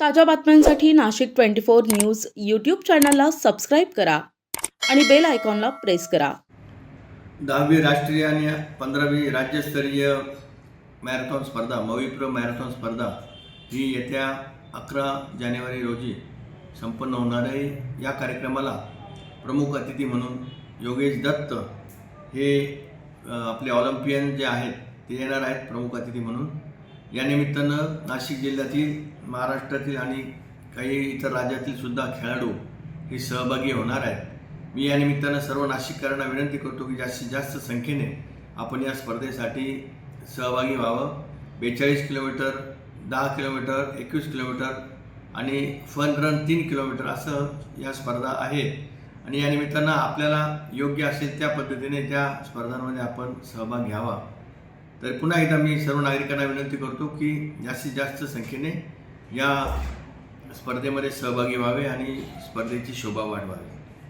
ताज्या बातम्यांसाठी Nashik 24 news YouTube चॅनलला सबस्क्राईब करा आणि बेल आयकॉनला प्रेस करा. 10वी राष्ट्रीय आणि 15वी राज्यस्तरीय मॅरेथॉन स्पर्धा मविप्रो मॅरेथॉन स्पर्धा ही येत्या 11 जानेवारी रोजी संपन्न होणार आहे. या कार्यक्रमाला प्रमुख अतिथी म्हणून योगेश दत्त हे आपले ऑलिम्पियन जे आहेत ते येणार आहेत प्रमुख अतिथी म्हणून. या निमित्तानं नाशिक जिल्ह्यातील, महाराष्ट्रातील आणि काही इतर राज्यातील सुद्धा खेळाडू हे सहभागी होणार आहेत. मी या निमित्तानं सर्व नाशिककरांना विनंती करतो की जास्तीत जास्त संख्येने आपण या स्पर्धेसाठी सहभागी व्हावं. 42 किलोमीटर, 10 किलोमीटर, 21 किलोमीटर आणि फन रन 3 किलोमीटर असं या स्पर्धा आहेत आणि या निमित्तानं आपल्याला योग्य असेल त्या पद्धतीने त्या स्पर्धांमध्ये आपण सहभाग घ्यावा. तर पुन्हा एकदा मी सर्व नागरिकांना विनंती करतो की जास्तीत जास्त संख्येने या स्पर्धेमध्ये सहभागी व्हावे आणि स्पर्धेची शोभा वाढवावी.